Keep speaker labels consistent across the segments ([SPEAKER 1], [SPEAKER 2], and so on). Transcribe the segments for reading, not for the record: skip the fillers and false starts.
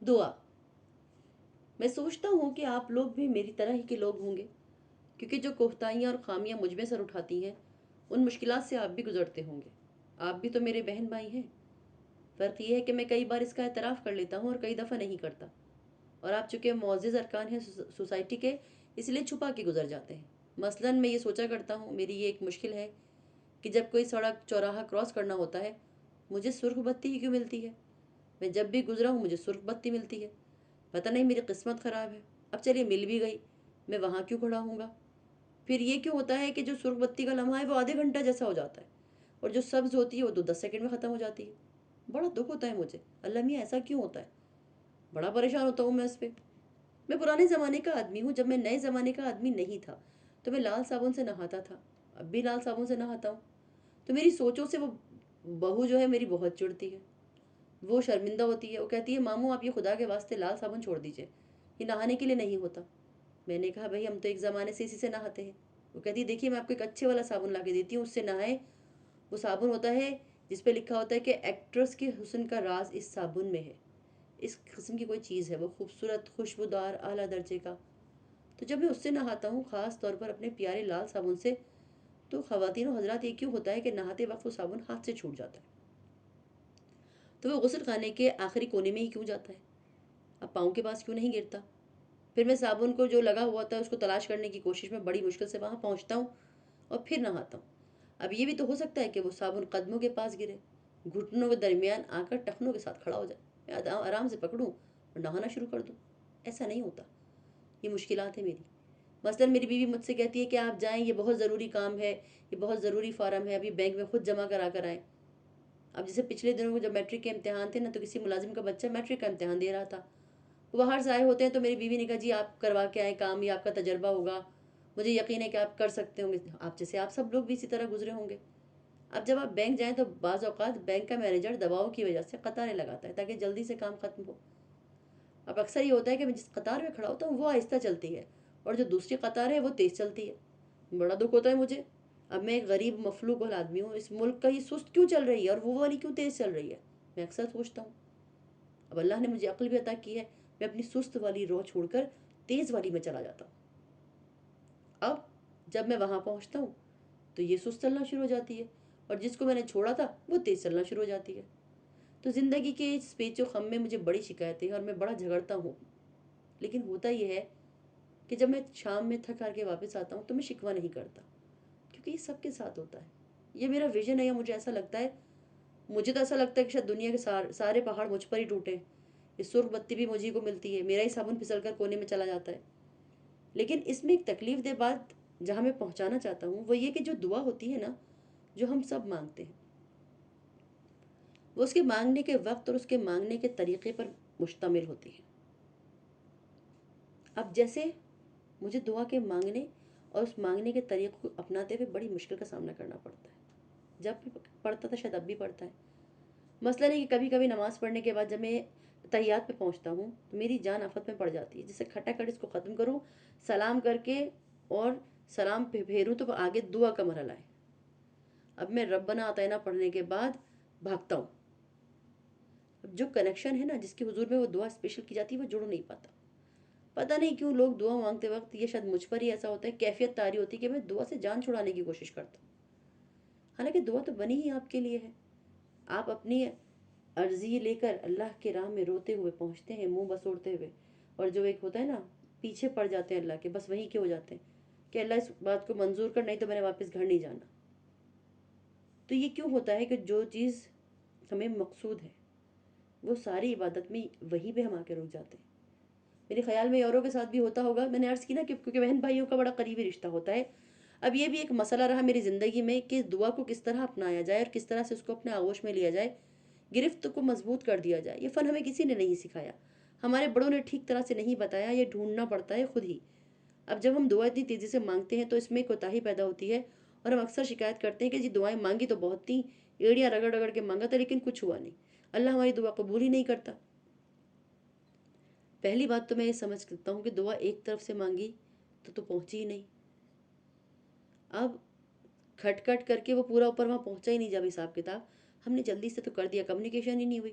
[SPEAKER 1] دعا. میں سوچتا ہوں کہ آپ لوگ بھی میری طرح ہی کے لوگ ہوں گے، کیونکہ جو کوتاہیاں اور خامیاں مجھ میں سر اٹھاتی ہیں ان مشکلات سے آپ بھی گزرتے ہوں گے. آپ بھی تو میرے بہن بھائی ہیں. فرق یہ ہے کہ میں کئی بار اس کا اعتراف کر لیتا ہوں اور کئی دفعہ نہیں کرتا، اور آپ چونکہ معزز ارکان ہیں سوسائٹی کے، اس لیے چھپا کے گزر جاتے ہیں. مثلاً میں یہ سوچا کرتا ہوں، میری یہ ایک مشکل ہے کہ جب کوئی سڑک چوراہا کراس کرنا ہوتا ہے مجھے سرخ بتی ہی کیوں ملتی ہے. میں جب بھی گزرا ہوں مجھے سرخ بتی ملتی ہے. پتہ نہیں میری قسمت خراب ہے. اب چلیے مل بھی گئی، میں وہاں کیوں کھڑا ہوں گا؟ پھر یہ کیوں ہوتا ہے کہ جو سرخ بتی کا لمحہ ہے وہ آدھے گھنٹہ جیسا ہو جاتا ہے، اور جو سبز ہوتی ہے وہ 10 سیکنڈ میں ختم ہو جاتی ہے. بڑا دکھ ہوتا ہے مجھے، اللہ میاں ایسا کیوں ہوتا ہے؟ بڑا پریشان ہوتا ہوں میں اس پہ. میں پرانے زمانے کا آدمی ہوں. جب میں نئے زمانے کا آدمی نہیں تھا تو میں لال صابن سے نہاتا تھا، اب بھی لال صابن سے نہاتا ہوں. تو میری سوچوں سے وہ بہو جو ہے میری بہت چڑتی ہے. وہ شرمندہ ہوتی ہے، وہ کہتی ہے ماموں آپ یہ خدا کے واسطے لال صابن چھوڑ دیجئے، یہ نہانے کے لیے نہیں ہوتا. میں نے کہا بھائی ہم تو ایک زمانے سے اسی سے نہاتے ہیں. وہ کہتی ہے دیکھیے میں آپ کو ایک اچھے والا صابن لا کے دیتی ہوں، اس سے نہائیں. وہ صابن ہوتا ہے جس پہ لکھا ہوتا ہے کہ ایکٹرس کے حسن کا راز اس صابن میں ہے. اس قسم کی کوئی چیز ہے، وہ خوبصورت خوشبودار اعلیٰ درجے کا. تو جب میں اس سے نہاتا ہوں، خاص طور پر اپنے پیارے لال صابن سے، تو خواتین و حضرات یہ کیوں ہوتا ہے کہ نہاتے وقت وہ صابن ہاتھ سے چھوٹ جاتا ہے؟ تو وہ غسل خانے کے آخری کونے میں ہی کیوں جاتا ہے؟ اب پاؤں کے پاس کیوں نہیں گرتا؟ پھر میں صابن کو جو لگا ہوا تھا اس کو تلاش کرنے کی کوشش میں بڑی مشکل سے وہاں پہنچتا ہوں اور پھر نہاتا ہوں. اب یہ بھی تو ہو سکتا ہے کہ وہ صابن قدموں کے پاس گرے، گھٹنوں کے درمیان آ کر ٹخنوں کے ساتھ کھڑا ہو جائے، میں آرام سے پکڑوں اور نہانا شروع کر دوں. ایسا نہیں ہوتا. یہ مشکلات ہیں میری. مثلاً میری بیوی مجھ سے کہتی ہے کہ آپ جائیں، یہ بہت ضروری کام ہے، یہ بہت ضروری فارم ہے، ابھی بینک میں خود جمع کرا کر آئیں. اب جیسے پچھلے دنوں کو جب میٹرک کے امتحان تھے نا، تو کسی ملازم کا بچہ میٹرک کا امتحان دے رہا تھا. وہ باہر سے آئے ہوتے ہیں تو میری بیوی نے کہا جی آپ کروا کے آئیں کام، یہ آپ کا تجربہ ہوگا، مجھے یقین ہے کہ آپ کر سکتے ہوں گے. آپ جیسے آپ سب لوگ بھی اسی طرح گزرے ہوں گے. اب جب آپ بینک جائیں تو بعض اوقات بینک کا مینیجر دباؤ کی وجہ سے قطاریں لگاتا ہے تاکہ جلدی سے کام ختم ہو. اب اکثر یہ ہوتا ہے کہ میں جس قطار میں کھڑا ہوتا ہوں وہ آہستہ چلتی ہے اور جو دوسری قطار ہے وہ تیز چلتی ہے. بڑا دکھ ہوتا ہے مجھے. اب میں ایک غریب مفلوک آدمی ہوں، اس ملک کا یہ سست کیوں چل رہی ہے اور وہ والی کیوں تیز چل رہی ہے؟ میں اکثر سوچتا ہوں. اب اللہ نے مجھے عقل بھی عطا کی ہے، میں اپنی سست والی رو چھوڑ کر تیز والی میں چلا جاتا ہوں. اب جب میں وہاں پہنچتا ہوں تو یہ سست چلنا شروع ہو جاتی ہے، اور جس کو میں نے چھوڑا تھا وہ تیز چلنا شروع ہو جاتی ہے. تو زندگی کے اس پیچ و خم میں مجھے بڑی شکایتیں ہیں اور میں بڑا جھگڑتا ہوں. لیکن ہوتا یہ ہے کہ جب میں شام میں تھک ہار کے واپس آتا ہوں تو میں شکوہ نہیں کرتا، کیونکہ یہ سب کے ساتھ ہوتا ہے. یہ میرا ویژن ہے، یا مجھے ایسا لگتا ہے. مجھے تو ایسا لگتا ہے کہ شاید دنیا کے سارے پہاڑ مجھ پر ہی ٹوٹے. یہ سرخ بتی بھی مجھے کو ملتی ہے، میرا ہی صابن پھسل کر کونے میں چلا جاتا ہے. لیکن اس میں ایک تکلیف دہ بات جہاں میں پہنچانا چاہتا ہوں وہ یہ کہ جو دعا ہوتی ہے نا، جو ہم سب مانگتے ہیں، وہ اس کے مانگنے کے وقت اور اس کے مانگنے کے طریقے پر مشتمل ہوتی ہے. اب جیسے مجھے دعا کے مانگنے اور اس مانگنے کے طریقے کو اپناتے ہوئے بڑی مشکل کا سامنا کرنا پڑتا ہے. جب بھی پڑھتا تھا شاید اب بھی پڑھتا ہے. مسئلہ نہیں کہ کبھی کبھی نماز پڑھنے کے بعد جب میں تحیات پہ پہنچتا ہوں تو میری جان آفت میں پڑ جاتی ہے. جسے کھٹا کھٹ اس کو ختم کروں سلام کر کے، اور سلام پہ پھیروں تو آگے دعا کا مرحلہ ہے. اب میں ربنا آتینا پڑھنے کے بعد بھاگتا ہوں. اب جو کنیکشن ہے نا جس کے حضور میں وہ دعا اسپیشل کی جاتی ہے وہ جڑ نہیں پاتا. پتہ نہیں کیوں لوگ دعا مانگتے وقت، یہ شاید مجھ پر ہی ایسا ہوتا ہے، کیفیت تاری ہوتی ہے کہ میں دعا سے جان چھڑانے کی کوشش کرتا ہوں. حالانکہ دعا تو بنی ہی آپ کے لیے ہے. آپ اپنی عرضی لے کر اللہ کے راہ میں روتے ہوئے پہنچتے ہیں، منہ بسوڑتے ہوئے، اور جو ایک ہوتا ہے نا پیچھے پڑ جاتے ہیں اللہ کے، بس وہیں کے ہو جاتے ہیں کہ اللہ اس بات کو منظور کر، نہیں تو میں نے واپس گھر نہیں جانا. تو یہ کیوں ہوتا ہے کہ جو چیز ہمیں مقصود ہے وہ ساری عبادت میں وہیں پہ ہم آ کے رک جاتے ہیں. میرے خیال میں اوروں کے ساتھ بھی ہوتا ہوگا. میں نے عرض کی نا کہ کیونکہ بہن بھائیوں کا بڑا قریبی رشتہ ہوتا ہے. اب یہ بھی ایک مسئلہ رہا میری زندگی میں کہ دعا کو کس طرح اپنایا جائے اور کس طرح سے اس کو اپنے آغوش میں لیا جائے، گرفت کو مضبوط کر دیا جائے. یہ فن ہمیں کسی نے نہیں سکھایا، ہمارے بڑوں نے ٹھیک طرح سے نہیں بتایا، یہ ڈھونڈنا پڑتا ہے خود ہی. اب جب ہم دعا اتنی تیزی سے مانگتے ہیں تو اس میں کوتاہی پیدا ہوتی ہے، اور ہم اکثر شکایت کرتے ہیں کہ جی دعائیں مانگی تو بہت تھیں، ایڑیاں رگڑ رگڑ کے مانگا تھا لیکن کچھ ہوا نہیں، اللہ ہماری دعا قبول ہی نہیں کرتا. پہلی بات تو میں یہ سمجھ سکتا ہوں کہ دعا ایک طرف سے مانگی تو پہنچی ہی نہیں. اب کھٹ کٹ کر کے وہ پورا اوپر وہاں پہنچا ہی نہیں. جب حساب کتاب ہم نے جلدی سے تو کر دیا، کمیونیکیشن ہی نہیں ہوئی.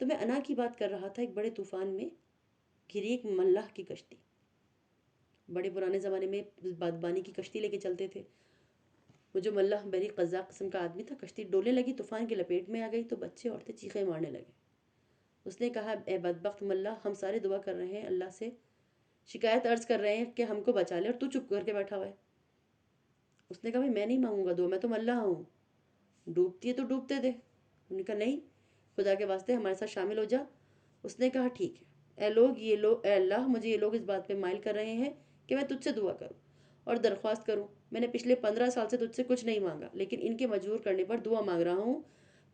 [SPEAKER 1] تو میں انا کی بات کر رہا تھا، ایک بڑے طوفان میں گھری ایک ملاح کی کشتی. بڑے پرانے زمانے میں بادبانی کی کشتی لے کے چلتے تھے. وہ جو ملاح بری قزاق قسم کا آدمی تھا، کشتی ڈولنے لگی، طوفان کی لپیٹ میں آ گئی تو بچے عورتیں چیخیں مارنے لگے. اس نے کہا اے بدبخت ملاح، ہم سارے دعا کر رہے ہیں، اللہ سے شکایت عرض کر رہے ہیں کہ ہم کو بچا لے، اور تو چپ کر کے بیٹھا ہوا ہے. اس نے کہا بھائی میں نہیں مانگوں گا دعا، میں تو ملاح ہوں، ڈوبتی ہے تو ڈوبتے دے. انہوں نے کہا نہیں، خدا کے واسطے ہمارے ساتھ شامل ہو جا. اس نے کہا ٹھیک ہے، اے اللہ، مجھے یہ لوگ اس بات پہ مائل کر رہے ہیں کہ میں تجھ سے دعا کروں اور درخواست کروں. میں نے پچھلے 15 سال سے تجھ سے کچھ نہیں مانگا، لیکن ان کے مجبور کرنے پر دعا مانگ رہا ہوں.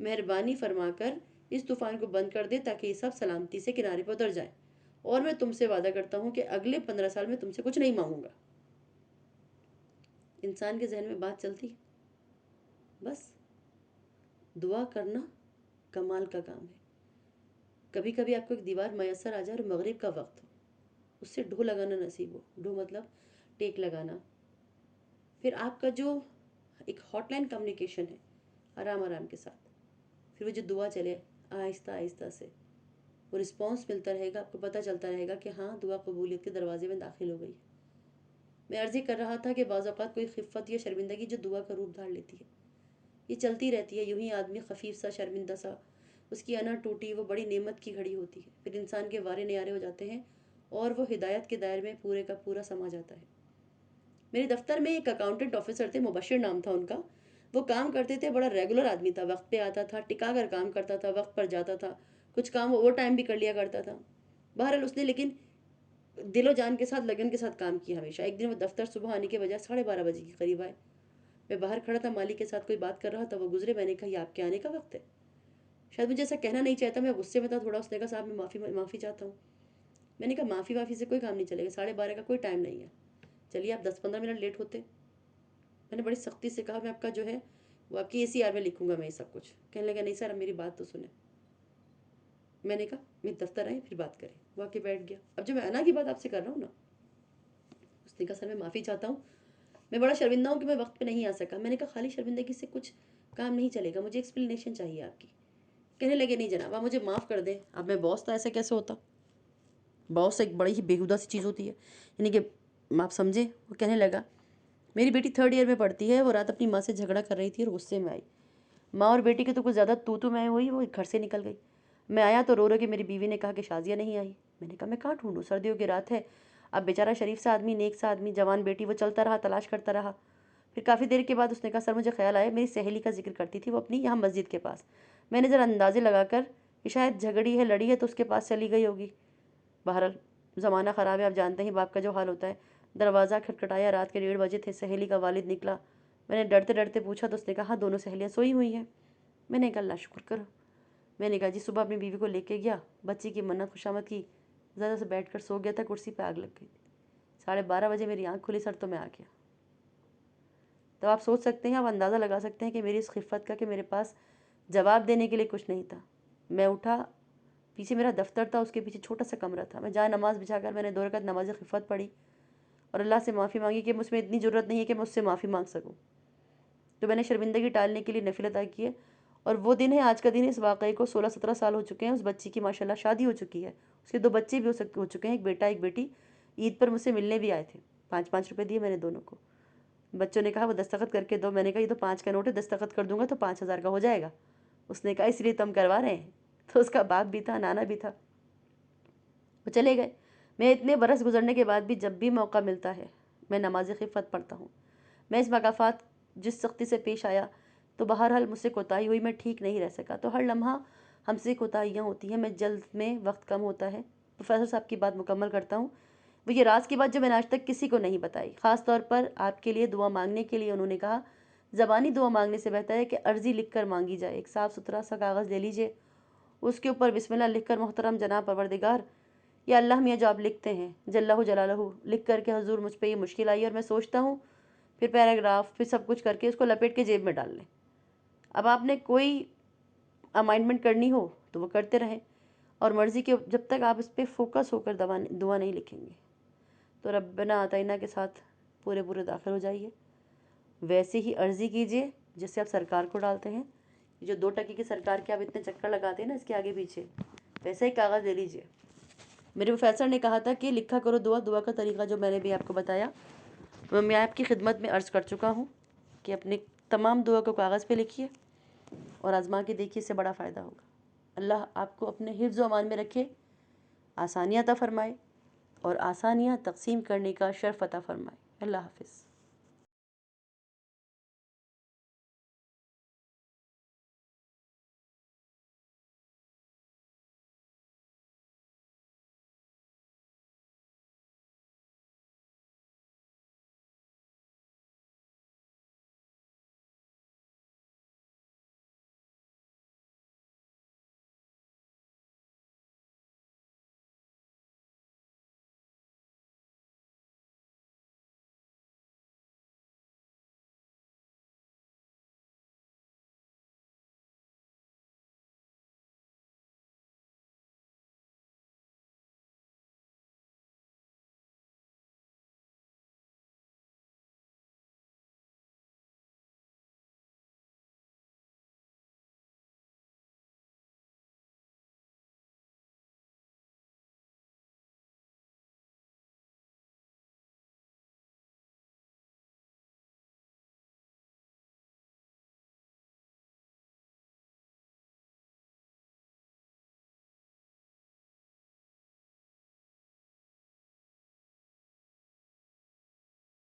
[SPEAKER 1] مہربانی فرما کر اس طوفان کو بند کر دے تاکہ یہ سب سلامتی سے کنارے پر اتر جائیں، اور میں تم سے وعدہ کرتا ہوں کہ اگلے 15 سال میں تم سے کچھ نہیں مانگوں گا. انسان کے ذہن میں بات چلتی ہے، بس دعا کرنا کمال کا کام ہے. کبھی کبھی آپ کو ایک دیوار میسر آ جائے اور مغرب کا وقت ہو، اس سے ڈھو لگانا نصیب ہو. ڈھو مطلب ٹیک لگانا. پھر آپ کا جو ایک ہاٹ لائن کمیونیکیشن ہے آرام آرام کے ساتھ، پھر وہ جو دعا چلے آہستہ آہستہ سے، وہ رسپانس ملتا رہے گا، آپ کو پتہ چلتا رہے گا کہ ہاں دعا قبولیت کے دروازے میں داخل ہو گئی. میں عرض کر رہا تھا کہ بعض اوقات کوئی خفت یا شرمندگی جو دعا کا روپ دھار لیتی ہے، یہ چلتی رہتی ہے. یوں ہی آدمی خفیف سا، شرمندہ سا، اس کی انا ٹوٹی، وہ بڑی نعمت کی گھڑی ہوتی ہے. پھر انسان کے وارے نیارے ہو جاتے ہیں اور وہ ہدایت کے دائر میں پورے کا پورا سما جاتا ہے. میرے دفتر میں ایک اکاؤنٹنٹ آفیسر تھے، مبشر نام تھا ان کا. وہ کام کرتے تھے، بڑا ریگولر آدمی تھا، وقت پہ آتا تھا، ٹکا کر کام کرتا تھا، وقت پر جاتا تھا، کچھ کام اوور ٹائم بھی کر لیا کرتا تھا. بہرحال اس نے لیکن دل و جان کے ساتھ، لگن کے ساتھ کام کیا ہمیشہ. ایک دن وہ دفتر صبح آنے کے بجائے 12:30 بجے کے قریب آئے. میں باہر کھڑا تھا، مالی کے ساتھ کوئی بات کر رہا تھا، وہ گزرے. میں نے کہا یہ آپ کے آنے کا وقت ہے. شاید مجھے ایسا کہنا نہیں چاہتا، میں غصے میں تھا تھوڑا. اس نے کہا صاحب میں معافی چاہتا ہوں. میں نے کہا معافی سے کوئی کام نہیں چلے گا، 12:30 کا کوئی ٹائم نہیں ہے، چلیے آپ 10-15 منٹ لیٹ ہوتے. میں نے بڑی سختی سے کہا میں آپ کا جو ہے وہ آپ کی ACR میں لکھوں گا میں یہ سب کچھ. کہنے لگا نہیں سر، اب میری بات تو سنیں. میں نے کہا میں دفتر آئیں پھر بات کریں. وہ آ کے بیٹھ گیا. اب جو میں انا کی بات آپ سے کر رہا ہوں نا، اس نے کہا سر میں معافی چاہتا ہوں، میں بڑا شرمندہ ہوں کہ میں وقت پہ نہیں آ سکا. میں نے کہا خالی شرمندگی سے کچھ کام نہیں چلے گا، مجھے ایکسپلینیشن چاہیے آپ کی. کہنے لگے نہیں جناب آپ مجھے معاف کر دیں. اب میں باس تھا، ایسے کیسے ہوتا؟ باس ایک بڑی ہی بیہودہ سی چیز ہوتی ہے، یعنی کہ آپ سمجھیں. وہ کہنے لگا میری بیٹی 3rd ایئر میں پڑھتی ہے، وہ رات اپنی ماں سے جھگڑا کر رہی تھی اور غصے میں آئی. ماں اور بیٹی کے تو کچھ زیادہ تو میں ہوئی، وہ گھر سے نکل گئی. میں آیا تو رو کے میری بیوی نے کہا کہ شازیہ نہیں آئی. میں نے کہا میں کہاں ڈھونڈوں، سردیوں کی رات ہے. اب بیچارہ شریف سا آدمی، نیک سا آدمی، جوان بیٹی، وہ چلتا رہا، تلاش کرتا رہا. پھر کافی دیر کے بعد اس نے کہا سر مجھے خیال آیا، میری سہیلی کا ذکر کرتی تھی، وہ اپنی یہاں مسجد کے پاس. میں نے ذرا اندازے لگا کر کہ شاید جھگڑی ہے، لڑی ہے، تو اس کے پاس چلی گئی ہوگی. بہرحال زمانہ خراب ہے، آپ جانتے ہیں باپ کا جو حال ہوتا ہے. دروازہ کھٹکھٹایا، رات کے 1:30 بجے تھے. سہیلی کا والد نکلا. میں نے ڈرتے ڈرتے پوچھا تو اس نے کہا ہاں دونوں سہیلیاں سوئی ہوئی ہیں. میں نے کہا اللہ شکر کرو. میں نے کہا جی صبح اپنی بیوی کو لے کے گیا، بچی کی منت خوشامد کی، ذرا سے بیٹھ کر سو گیا تھا، کرسی پہ آگ لگ گئی. 12:30 میری آنکھ کھلی سر تو میں آ گیا. تو آپ سوچ سکتے ہیں، آپ اندازہ لگا سکتے ہیں کہ میری اس خفت کا کہ میرے پاس جواب دینے کے لیے کچھ نہیں تھا. میں اٹھا، پیچھے میرا دفتر تھا، اس کے پیچھے چھوٹا سا کمرہ تھا. میں جائے نماز بچھا کر میں نے 2 رکعت نماز خفت پڑھی اور اللہ سے معافی مانگی کہ مجھ میں اتنی ضرورت نہیں ہے کہ میں اس سے معافی مانگ سکوں. تو میں نے شرمندگی ٹالنے کے لیے نفل ادا کیے. اور وہ دن ہے، آج کا دن ہے. اس واقعے کو 16-17 سال ہو چکے ہیں. اس بچی کی ماشاءاللہ شادی ہو چکی ہے، اس کے 2 بچے بھی ہو چکے ہیں، ایک بیٹا ایک بیٹی. عید پر مجھ سے ملنے بھی آئے تھے. 5-5 روپے دیے میں نے دونوں کو. بچوں نے کہا وہ دستخط کر کے دو. میں نے کہا یہ تو 5 کا نوٹ ہے، دستخط کر دوں گا تو 5,000 کا ہو جائے گا. اس نے کہا اس لیے تم کروا رہے ہیں. تو اس کا باپ بھی تھا، نانا بھی تھا. وہ چلے گئے. میں اتنے برس گزرنے کے بعد بھی جب بھی موقع ملتا ہے میں نماز خفت پڑھتا ہوں. میں اس مقافات جس سختی سے پیش آیا تو بہرحال مجھ سے کوتاہی ہوئی، میں ٹھیک نہیں رہ سکا. تو ہر لمحہ ہم سے کوتاہیاں ہوتی ہیں. میں جلد میں، وقت کم ہوتا ہے. پروفیسر صاحب کی بات مکمل کرتا ہوں. وہ یہ راز کی بات جو میں نے آج تک کسی کو نہیں بتائی، خاص طور پر آپ کے لیے دعا مانگنے کے لیے. انہوں نے کہا زبانی دعا مانگنے سے بہتر ہے کہ عرضی لکھ کر مانگی جائے. ایک صاف ستھرا سا کاغذ لے لیجئے، اس کے اوپر بسم اللہ لکھ کر محترم جناب پروردگار یا اللہ میاں جو آپ لکھتے ہیں جلہ جلالہ، لکھ کر کے حضور مجھ پہ یہ مشکل آئی اور میں سوچتا ہوں، پھر پیراگراف، پھر سب کچھ کر کے اس کو لپیٹ کے جیب میں ڈال لیں. اب آپ نے کوئی امائنڈمنٹ کرنی ہو تو وہ کرتے رہیں، اور مرضی کے جب تک آپ اس پہ فوکس ہو کر دعا نہیں لکھیں گے تو ربنا آتینا کے ساتھ پورے داخل ہو جائیے. ویسے ہی عرضی کیجئے جس سے آپ سرکار کو ڈالتے ہیں. جو 2 ٹکی کی سرکار کے آپ اتنے چکر لگاتے ہیں نا اس کے آگے پیچھے، ویسا ہی کاغذ لے لیجئے۔ میرے پروفیسر نے کہا تھا کہ لکھا کرو دعا، دعا کا طریقہ جو میں نے بھی آپ کو بتایا میں آپ کی خدمت میں عرض کر چکا ہوں کہ اپنے تمام دعا کو کاغذ پہ لکھیے اور آزما کے دیکھیے، اس سے بڑا فائدہ ہوگا۔ اللہ آپ کو اپنے حفظ و امان میں رکھے، آسانیاں عطا فرمائے اور آسانیاں تقسیم کرنے کا شرف عطا فرمائے۔ اللہ حافظ۔